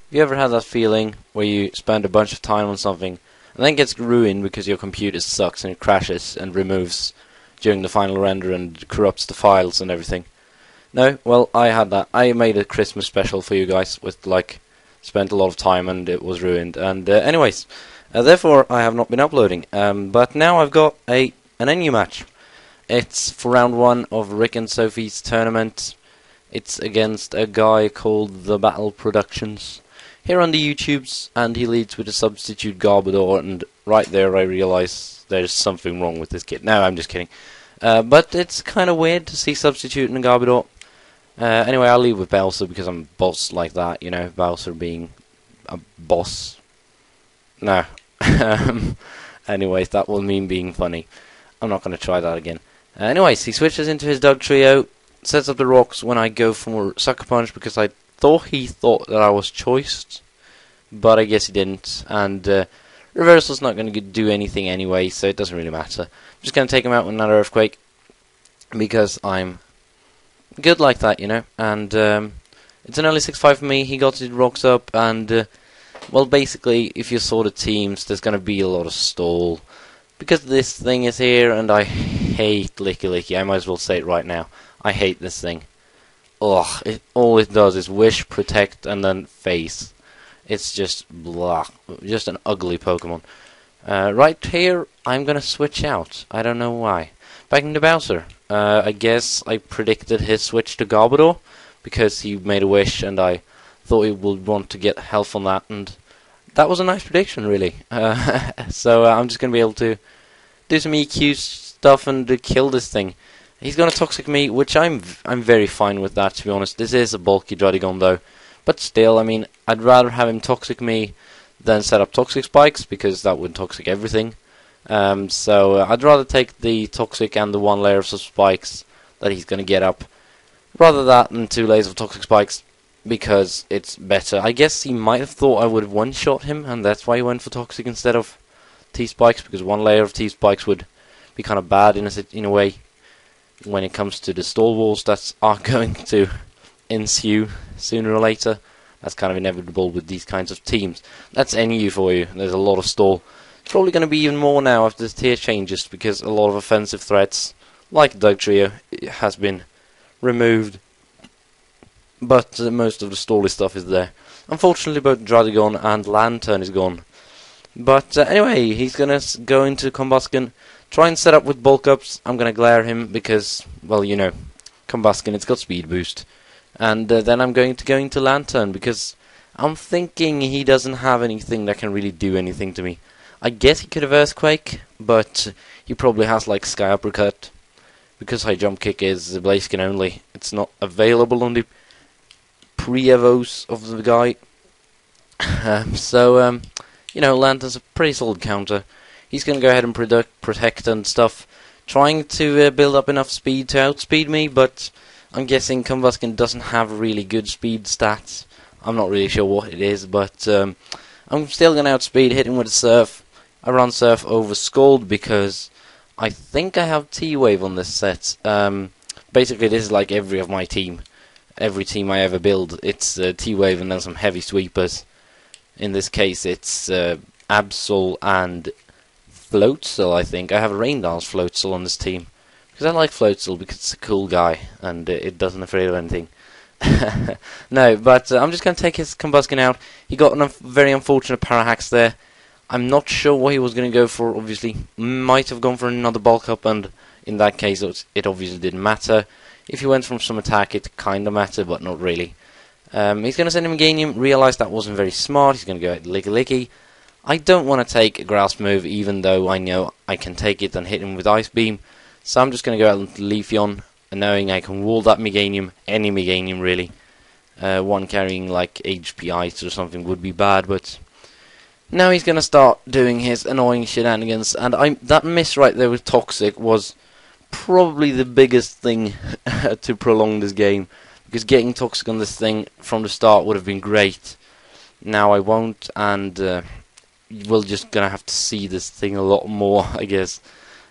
Have you ever had that feeling where you spend a bunch of time on something and then it gets ruined because your computer sucks and it crashes and removes during the final render and corrupts the files and everything? No? Well, I had that. I made a Christmas special for you guys with, like, spent a lot of time and it was ruined. And anyways, therefore I have not been uploading. But now I've got an NU match. It's for round 1 of Rick and Sofie's tournament. It's against a guy called TheBattleProductions here on the YouTubes, and he leads with a substitute Garbodor, and right there I realise there's something wrong with this kid. No, I'm just kidding. But it's kind of weird to see substitute in a Garbodor. Anyway, I'll leave with Bowser because I'm a boss like that, you know, Bowser being a boss. No. Anyways, that will mean being funny. I'm not going to try that again. Anyways, he switches into his Dug Trio, sets up the rocks when I go for Sucker Punch because I thought he thought that I was choiced, but I guess he didn't, and Reversal's not going to do anything anyway, so it doesn't really matter. I'm just going to take him out with another Earthquake, because I'm good like that, you know, and it's an early 6-5 for me. He got his rocks up, and, well, basically, if you saw the teams, there's going to be a lot of stall, because this thing is here, and I hate Licky Licky. I might as well say it right now. I hate this thing. Ugh, all it does is wish, protect, and then face. It's just blah, just an ugly Pokemon. Right here, I'm gonna switch out. I don't know why. Back into Bowser. I guess I predicted his switch to Garbodor, because he made a wish, and I thought he would want to get health on that, and that was a nice prediction, really. So I'm just gonna be able to do some EQ stuff and kill this thing. He's gonna Toxic me, which I'm very fine with that, to be honest. This is a bulky Druddigon though, but still, I mean, I'd rather have him Toxic me than set up Toxic Spikes, because that would Toxic everything. So I'd rather take the Toxic and the 1 layer of Spikes that he's gonna get up, rather that than 2 layers of Toxic Spikes, because it's better. I guess he might have thought I would have one-shot him, and that's why he went for Toxic instead of T-Spikes, because 1 layer of T-Spikes would be kind of bad in a way. When it comes to the stall walls that are going to ensue sooner or later. That's kind of inevitable with these kinds of teams. That's NU for you. There's a lot of stall. It's probably going to be even more now after the tier changes, because a lot of offensive threats, like Dug Trio, has been removed. But most of the stally stuff is there. Unfortunately, both Druddigon and Lantern is gone. But anyway, he's going to go into Combusken. Try and set up with bulk ups. I'm going to glare him because, well, you know, Combusken, it's got speed boost. And then I'm going to go into Lantern because I'm thinking he doesn't have anything that can really do anything to me. I guess he could have Earthquake, but he probably has like Sky Uppercut. Because High Jump Kick is Blaziken only, it's not available on the pre-evos of the guy. You know, Lantern's a pretty solid counter. He's going to go ahead and protect and stuff, trying to build up enough speed to outspeed me, but I'm guessing Combusken doesn't have really good speed stats. I'm not really sure what it is, but I'm still going to outspeed, hit him with a Surf. I run Surf over Scald because I think I have T-Wave on this set. Basically, this is like every of my team. Every team I ever build, it's T-Wave and then some heavy sweepers. In this case, it's Absol and Floatzel, I think. I have a Rain Dance Floatzel on this team. Because I like Floatzel because it's a cool guy and it doesn't afraid of anything. No, but I'm just going to take his Combusken out. He got a very unfortunate Parahax there. I'm not sure what he was going to go for, obviously. Might have gone for another bulk up, and in that case it obviously didn't matter. If he went from some attack, it kind of mattered, but not really. He's going to send him Meganium, realise that wasn't very smart. He's going to go at Licky Licky. I don't want to take a Grasp move, even though I know I can take it and hit him with Ice Beam. So I'm just going to go out with Leafeon, knowing I can wall that Meganium, any Meganium really. One carrying like HP Ice or something would be bad, but now he's going to start doing his annoying shenanigans, and that miss right there with Toxic was probably the biggest thing to prolong this game, because getting Toxic on this thing from the start would have been great. Now I won't, and we're just going to have to see this thing a lot more, I guess.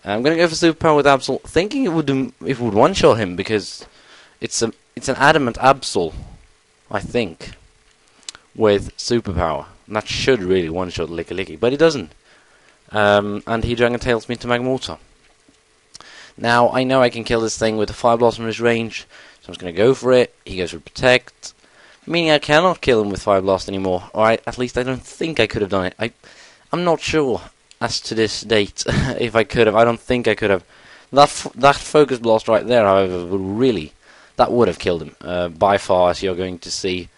I'm going to go for Superpower with Absol, thinking it would one-shot him, because it's an Adamant Absol, I think. with superpower. And that should really one-shot Licky, but he doesn't. And he Dragon Tails me into Magmortar. Now, I know I can kill this thing with a Fire Blast from his range, so I'm just going to go for it. He goes for Protect, meaning I cannot kill him with Fire Blast anymore. Or at least I don't think I could have done it. I'm not sure as to this date if I could have. I don't think I could have. That Focus Blast right there, however, that would have killed him by far, as you're going to see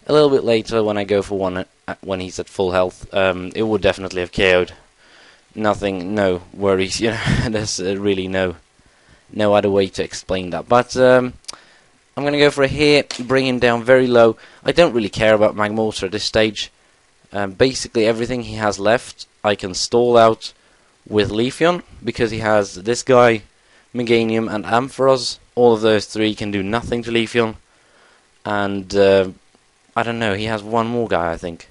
a little bit later when I go for one when he's at full health. It would definitely have KO'd. Nothing, no worries, you know. There's really no other way to explain that. But I'm going to go for a hit, bring him down very low. I don't really care about Magmortar at this stage. Basically everything he has left I can stall out with Leafeon, because he has this guy, Meganium and Ampharos. All of those three can do nothing to Leafeon. And I don't know, he has one more guy, I think.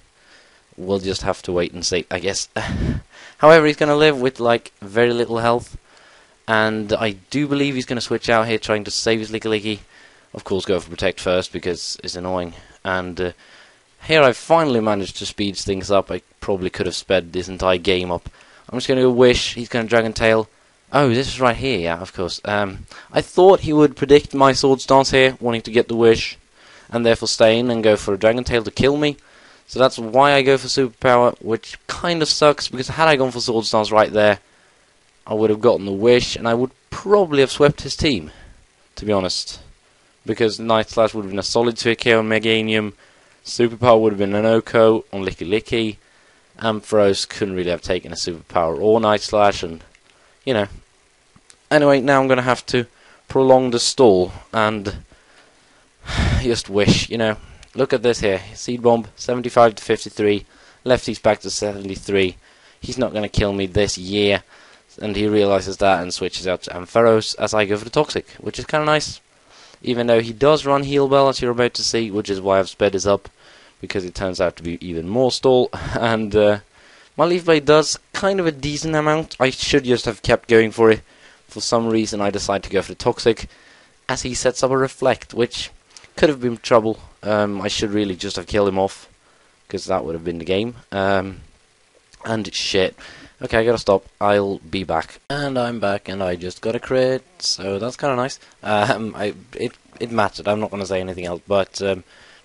We'll just have to wait and see, I guess. However, he's going to live with like very little health, and I do believe he's going to switch out here, trying to save his Licky. Of course, go for Protect first because it's annoying. And here I finally managed to speed things up. I probably could have sped this entire game up. I'm just going to Wish. He's going to Dragon Tail. Oh, this is right here, yeah, of course. I thought he would predict my Swords Dance here, wanting to get the Wish, and therefore stay in and go for a Dragon Tail to kill me. So that's why I go for Superpower, which kind of sucks, because had I gone for Swords Dance right there, I would have gotten the Wish, and I would probably have swept his team, to be honest. Because Night Slash would have been a solid 2K on Meganium, Superpower would have been an Oko on Licky, Ampharos couldn't really have taken a Superpower or Night Slash, and, you know. Anyway, now I'm going to have to prolong the stall, and just Wish, you know. Look at this here, Seed Bomb, 75 to 53, Lefty's back to 73. He's not going to kill me this year, and he realizes that and switches out to Ampharos as I go for the Toxic, which is kind of nice. Even though he does run Heal Bell, as you're about to see, which is why I've sped this up, because it turns out to be even more stall. And my Leaf Blade does kind of a decent amount. I should just have kept going for it. For some reason I decided to go for the Toxic, as he sets up a Reflect, which could have been trouble. I should really just have killed him off, because that would have been the game. And shit. Okay, I gotta stop. I'll be back. And I'm back, and I just got a crit, so that's kind of nice. It mattered. I'm not gonna say anything else, but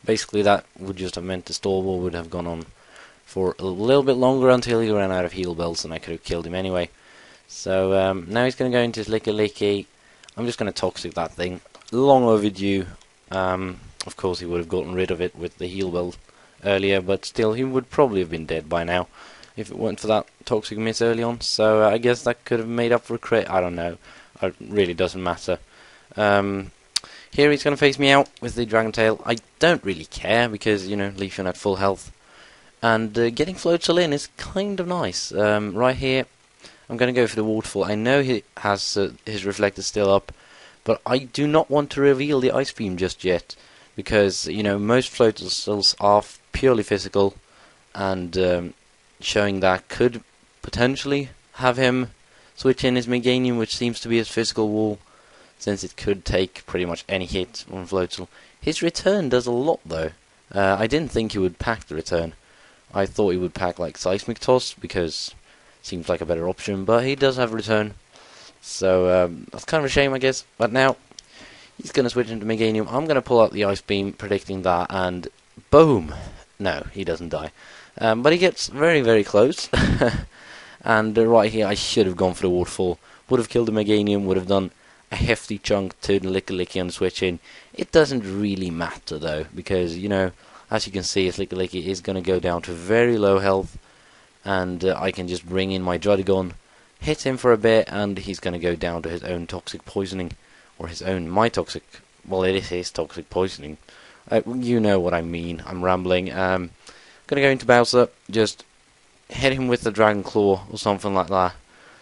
basically that would just have meant the stall war would have gone on for a little bit longer until he ran out of heal bells, and I could have killed him anyway. So now he's gonna go into his Licky. I'm just gonna Toxic that thing. Long overdue. Of course, he would have gotten rid of it with the heal bell earlier, but still, he would probably have been dead by now if it weren't for that Toxic miss early on. So I guess that could have made up for a crit. I don't know. It really doesn't matter. Here he's going to face me out with the Dragon Tail. I don't really care because, you know, Leafeon at full health. And getting Floatzel in is kind of nice. Right here, I'm going to go for the Waterfall. I know he has his Reflector still up, but I do not want to reveal the Ice Beam just yet, because, you know, most Floatzels are purely physical, and showing that could potentially have him switch in his Meganium, which seems to be his physical wall, since it could take pretty much any hit on Floatzel. His return does a lot, though. I didn't think he would pack the return. I thought he would pack like Seismic Toss, because it seems like a better option, but he does have return. So that's kind of a shame, I guess. But now he's going to switch into Meganium. I'm going to pull out the Ice Beam, predicting that, and boom! No, he doesn't die. But he gets very, very close. And right here, I should have gone for the Waterfall. Would have killed the Meganium, would have done a hefty chunk to the Licky on the switch in. It doesn't really matter, though, because, you know, as you can see, his Licky is going to go down to very low health. And I can just bring in my Druddigon, hit him for a bit, and he's going to go down to his own Toxic Poisoning. Or my Toxic. Well, it is his Toxic Poisoning. You know what I mean. I'm rambling. Going to go into Bowser, just hit him with the Dragon Claw or something like that,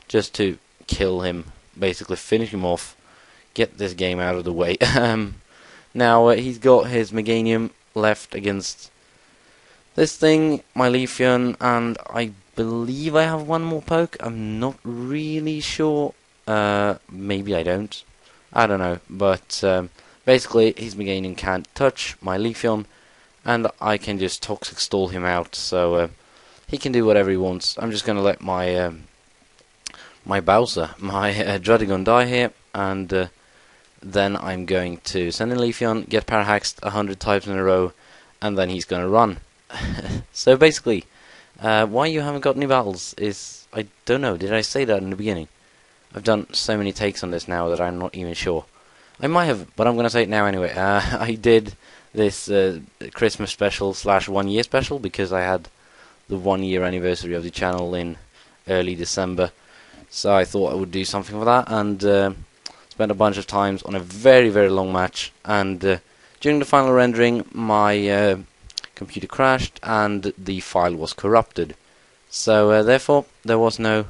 just to kill him, basically finish him off, get this game out of the way. Now he's got his Meganium left against this thing, my Leafeon, and I believe I have one more poke. I'm not really sure. Maybe I don't. I don't know, but basically his Meganium can't touch my Leafeon, and I can just toxic stall him out, so he can do whatever he wants. I'm just going to let my my Bowser, my Dredagon die here, and then I'm going to send in Leafeon, get Parahaxed 100 times in a row, and then he's going to run. So basically, why you haven't got any battles is, I don't know, did I say that in the beginning? I've done so many takes on this now that I'm not even sure. I might have, but I'm going to say it now anyway. I did this Christmas special / 1 year special because I had the 1 year anniversary of the channel in early December. So I thought I would do something for that, and spent a bunch of times on a very, very long match. And during the final rendering, my computer crashed and the file was corrupted. So therefore, there was no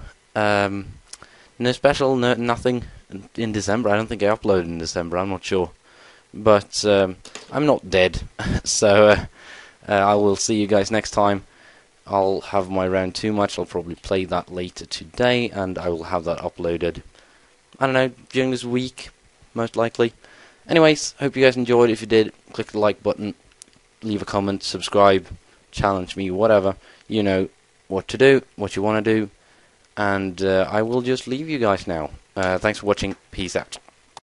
special, nothing in December. I don't think I uploaded in December. I'm not sure, but I'm not dead. So I will see you guys next time. I'll have my round 2 match. I'll probably play that later today, and I will have that uploaded, I don't know, during this week, most likely. Anyways, hope you guys enjoyed. If you did, click the like button, leave a comment, subscribe, challenge me, whatever. You know what to do, what you want to do, and I will just leave you guys now. Thanks for watching. Peace out.